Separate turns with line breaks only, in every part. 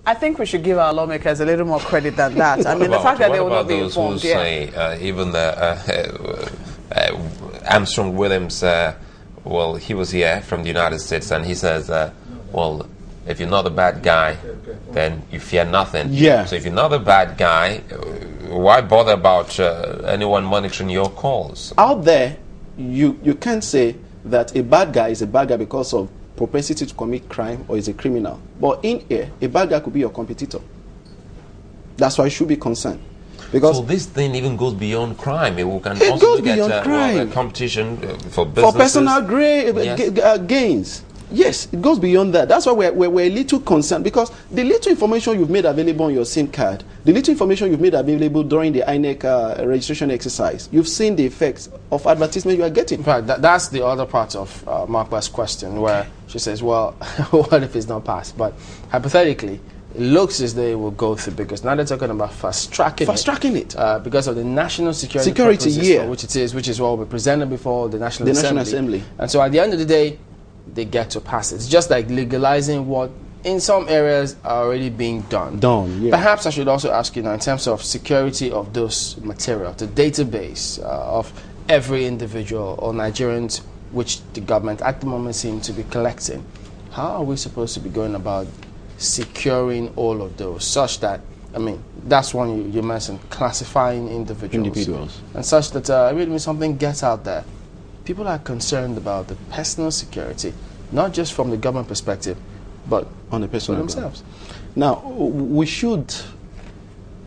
I think we should give our lawmakers a little more credit than that. I mean, the fact that they will not be informed.
Who say, even Armstrong Williams, well, he was here from the United States, and he says, well, if you're not a bad guy, then you fear nothing.
Yeah.
So if you're not a bad guy, why bother about anyone monitoring your calls?
Out there, you can't say that a bad guy is a bad guy because of propensity to commit crime or is a criminal. But in here, a bad guy could be your competitor. That's why you should be concerned. Because
so this thing even goes beyond crime. It can
also
also
look at
well, competition for businesses.
For personal gains. Yes, it goes beyond that. That's why we're a little concerned, because the little information you've made available on your SIM card, the little information you've made available during the INEC registration exercise, you've seen the effects of advertisement you are getting.
Right, that's the other part of Markwa's question, where she says, well, what if it's not passed? But hypothetically, it looks as though it will go through, because now they're talking about fast-tracking it. Because of the national security
year,
which is what will be presented before the National Assembly. And so at the end of the day, they get to pass it. It's just like legalizing what in some areas are already being done.
Yeah.
Perhaps I should also ask you now, in terms of security of those material, the database of every individual or Nigerians which the government at the moment seem to be collecting, how are we supposed to be going about securing all of those, such that, I mean, that's one you mentioned, classifying individuals. And such that when something gets out there, people are concerned about the personal security, not just from the government perspective, but
on the personal
themselves.
Now, we should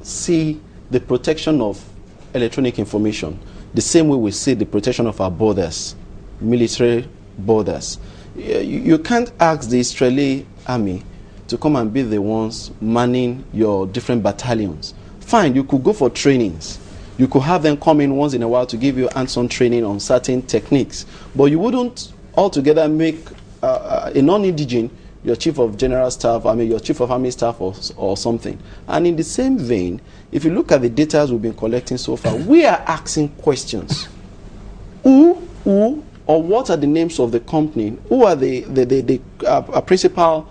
see the protection of electronic information the same way we see the protection of our borders, military borders. You can't ask the Israeli army to come and be the ones manning your different battalions. Fine, you could go for trainings. You could have them come in once in a while to give you hands-on training on certain techniques. But you wouldn't altogether make a non-indigene your chief of general staff, your chief of army staff or something. And in the same vein, if you look at the data we've been collecting so far, we are asking questions. Who, or what are the names of the company? Who are the principal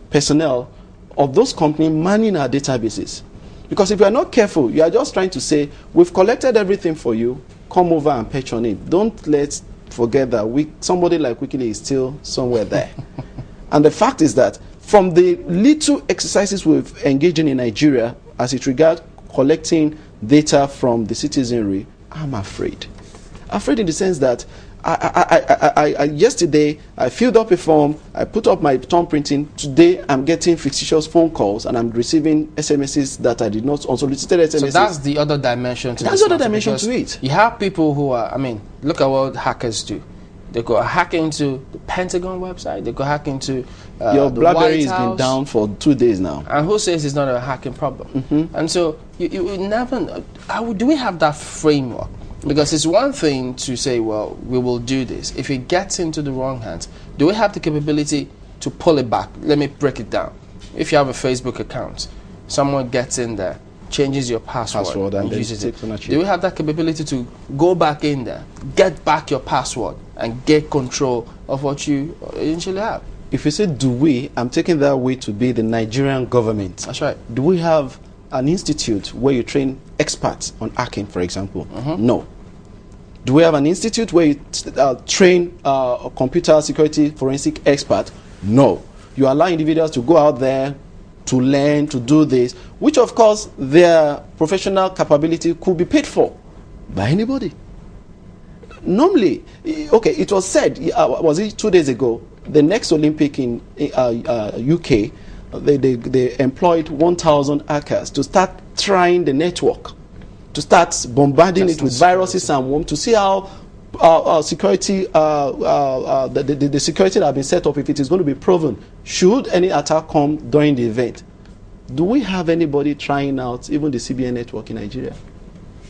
personnel of those companies manning our databases? Because if you are not careful, you are just trying to say, we've collected everything for you, come over and patch on it. Don't let's forget that somebody like Wikili is still somewhere there. And the fact is that from the little exercises we've engaged in Nigeria as it regards collecting data from the citizenry, I'm afraid. Afraid in the sense that yesterday I filled up a form, I put up my thumb printing. Today I'm getting fictitious phone calls and I'm receiving SMSs that I did not, unsolicited SMSs.
So that's the other dimension to
That's the other dimension to it.
You have people who are, look at what hackers do. They go hack into the Pentagon website, they go hack into
your
the
BlackBerry
White
has been
House.
down for 2 days now.
And who says it's not a hacking problem? And so you never, do we have that framework? Because it's one thing to say, well, we will do this. If it gets into the wrong hands, do we have the capability to pull it back? Let me break it down. If you have a Facebook account, someone gets in there, changes your password and uses it. Do we have that capability to go back in there, get back your password, and get control of what you initially have?
If you say do we, I'm taking that way to be the Nigerian government.
That's right.
Do we have an institute where you train experts on hacking, for example? No. Do we have an institute where you train a computer security forensic expert? No. You allow individuals to go out there to learn, to do this, which of course their professional capability could be paid for by anybody. Normally, okay, it was said, was it 2 days ago, the next Olympic in UK, they employed 1,000 hackers to start trying the network, to start bombarding it with viruses and worms to see how security, the security that has been set up, if it is going to be proven, should any attack come during the event. Do we have anybody trying out even the CBN network in Nigeria?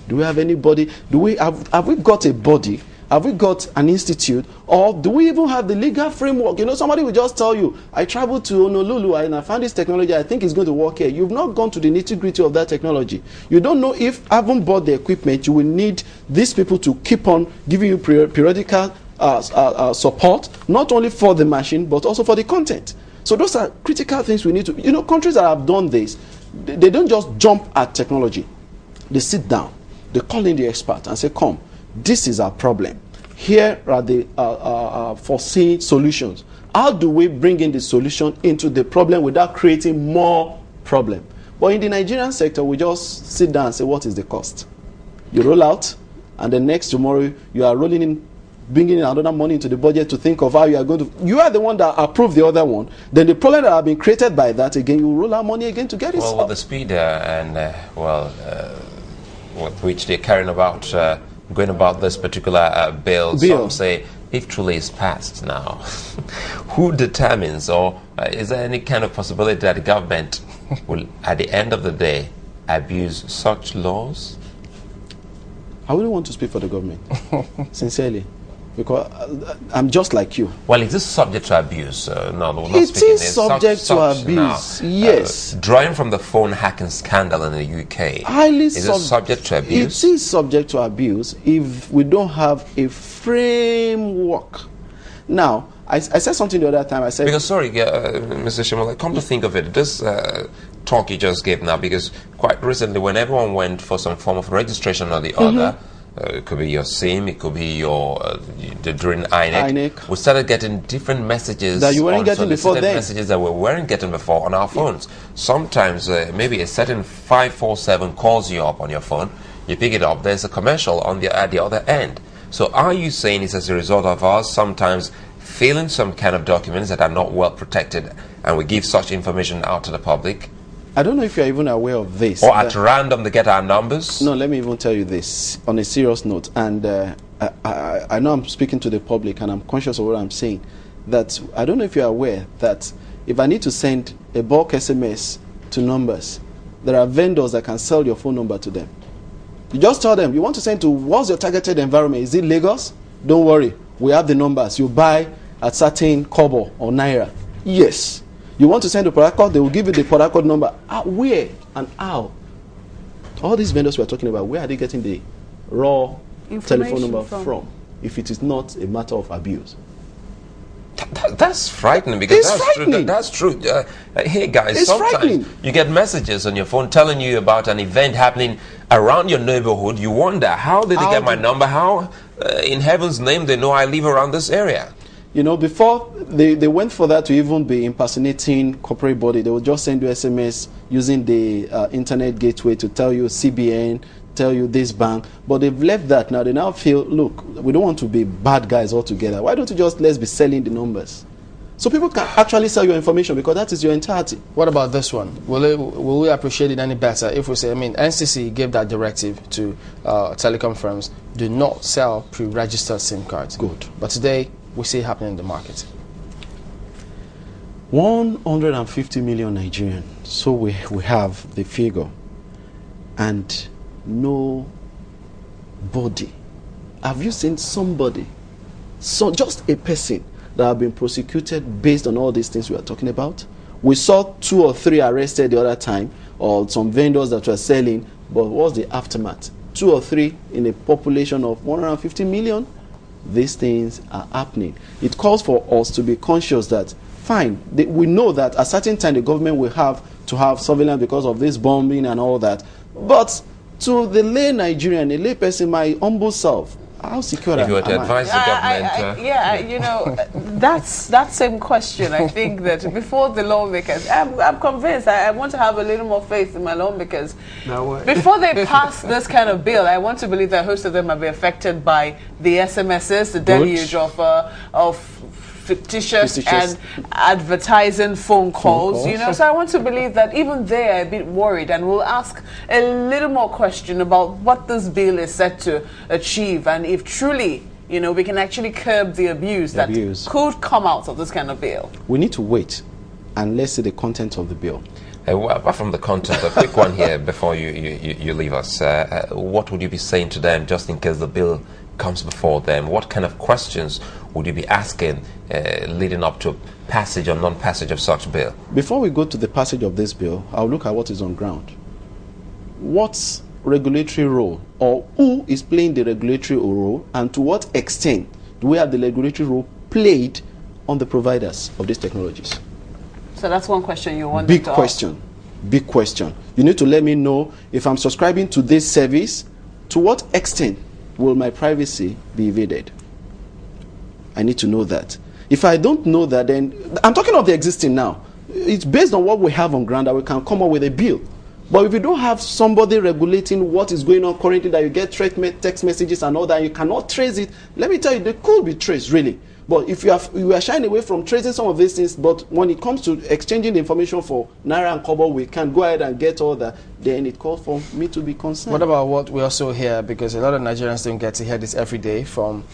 Do we have anybody? Have we got a body? Have we got an institute? Or do we even have the legal framework? You know, somebody will just tell you, I traveled to Honolulu and I found this technology, I think it's going to work here. You've not gone to the nitty-gritty of that technology. You don't know if, having bought the equipment, you will need these people to keep on giving you periodical support, not only for the machine, but also for the content. So those are critical things we need to, countries that have done this, they don't just jump at technology. They sit down, they call in the expert and say, come, this is our problem. Here are the foreseen solutions. How do we bring in the solution into the problem without creating more problem? But in the Nigerian sector, we just sit down and say, what is the cost? You roll out, and the next tomorrow, you are rolling in, bringing in another money into the budget to think of how you are going to. You are the one that approved the other one. Then the problem that have been created by that, again, you roll out money again to get it solved.
Well, with the speed with which they're carrying about, going about this particular bill, some say, if truly it's passed now, who determines, or is there any kind of possibility that the government will, at the end of the day, abuse such laws?
I wouldn't want to speak for the government, sincerely, because I'm just like you.
Well, is this subject to abuse? No, we're not
it
speaking.
Is subject to abuse, now, yes.
Drawing from the phone hacking scandal in the UK, is it subject to abuse?
It is subject to abuse if we don't have a framework. Now, I said something the other time. I said,
because sorry, Mr. Shemola, come to think of it, this talk you just gave now, because quite recently, when everyone went for some form of registration or the other, it could be your SIM, it could be your during INEC. We started getting different messages
that you weren't getting before then.
Messages that we weren't getting before on our phones. Sometimes maybe a certain 547 calls you up on your phone. You pick it up. There's a commercial on at the other end. So are you saying it's as a result of us sometimes failing some kind of documents that are not well protected, and we give such information out to the public?
I don't know if you're even aware of this.
Or at random they get our numbers?
No, let me even tell you this on a serious note. And I know I'm speaking to the public and I'm conscious of what I'm saying. That I don't know if you're aware that if I need to send a bulk SMS to numbers, there are vendors that can sell your phone number to them. You just tell them, you want to send to, what's your targeted environment? Is it Lagos? Don't worry, we have the numbers. You buy at certain kobo or naira. Yes. You want to send the product code, they will give you the product code number. Where and how? All these vendors we're talking about, where are they getting the raw telephone number from? If it is not a matter of abuse.
That's frightening, because
it's frightening.
That's true. Hey guys,
it's
sometimes you get messages on your phone telling you about an event happening around your neighborhood. You wonder, how did they get my number? How, in heaven's name, they know I live around this area?
You know, before they went for that to even be impersonating corporate body, they would just send you SMS using the internet gateway to tell you CBN, tell you this bank. But they've left that now. They now feel, look, we don't want to be bad guys altogether. Why don't you just let's be selling the numbers? So people can actually sell your information, because that is your entirety.
What about this one? Will we appreciate it any better if we say, I mean, NCC gave that directive to telecom firms, do not sell pre-registered SIM cards.
Good.
But today, we see it happening in the market.
150 million Nigerians. So we have the figure. And nobody. Have you seen somebody, just a person, that have been prosecuted based on all these things we are talking about? We saw 2 or 3 arrested the other time, or some vendors that were selling, but what's the aftermath? 2 or 3 in a population of 150 million? These things are happening. It calls for us to be conscious that, fine, we know that at a certain time the government will have to have surveillance because of this bombing and all that. But to the lay Nigerian, a lay person, my humble self, how secure
if you were to advise the government?
You know, that's that same question. I think that before the lawmakers, I'm convinced, I want to have a little more faith in my lawmakers. Before they pass this kind of bill, I want to believe that most of them might be affected by the SMSs, the deluge of fictitious and advertising phone calls, you know. So I want to believe that even they are a bit worried, and we'll ask a little more question about what this bill is set to achieve, and if truly, you know, we can actually curb the abuse that could come out of this kind of bill.
We need to wait and let's see the content of the bill.
Well, apart from the content, a quick one here before you leave us. What would you be saying to them just in case the bill comes before them? What kind of questions would you be asking leading up to passage or non-passage of such bill?
Before we go to the passage of this bill, I'll look at what is on ground. What's regulatory role, or who is playing the regulatory role, and to what extent do we have the regulatory role played on the providers of these technologies?
So that's one question you want
Big
to
question. Big question. You need to let me know if I'm subscribing to this service, to what extent will my privacy be invaded? I need to know that. If I don't know that, then I'm talking of the existing now. It's based on what we have on ground that we can come up with a bill. But if you don't have somebody regulating what is going on currently, that you get text messages and all that, you cannot trace it, let me tell you, they could be traced, really. But if you are shying away from tracing some of these things, but when it comes to exchanging the information for Naira and Kobo, we can go ahead and get all that, then it calls for me to be concerned.
What about what we also hear, because a lot of Nigerians don't get to hear this every day, from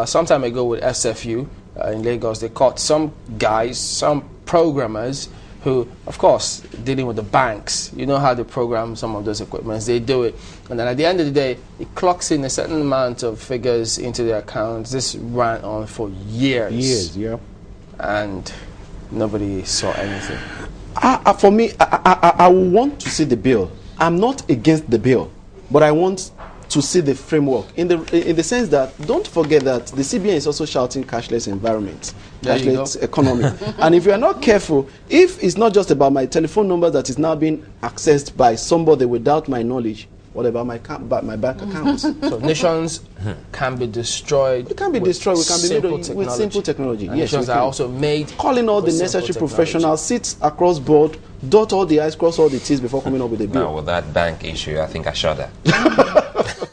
some time ago with SFU in Lagos, they caught some guys, some programmers, who, of course, dealing with the banks, you know how they program some of those equipments, they do it. And then at the end of the day, it clocks in a certain amount of figures into their accounts. This ran on for years.
Years, yeah.
And nobody saw anything.
For me, I want to see the bill. I'm not against the bill, but I want to see the framework in the sense that, don't forget that the CBN is also shouting cashless environment, cashless economy. And if you are not careful, if it's not just about my telephone number that is now being accessed by somebody without my knowledge, what about my bank accounts?
So nations can be destroyed.
It can be destroyed. We can be made with simple technology.
And yes, nations are also made.
Calling all the necessary professionals, sit across board, dot all the I's, cross all the T's before coming up with a bill.
Now with that bank issue, I think I shudder.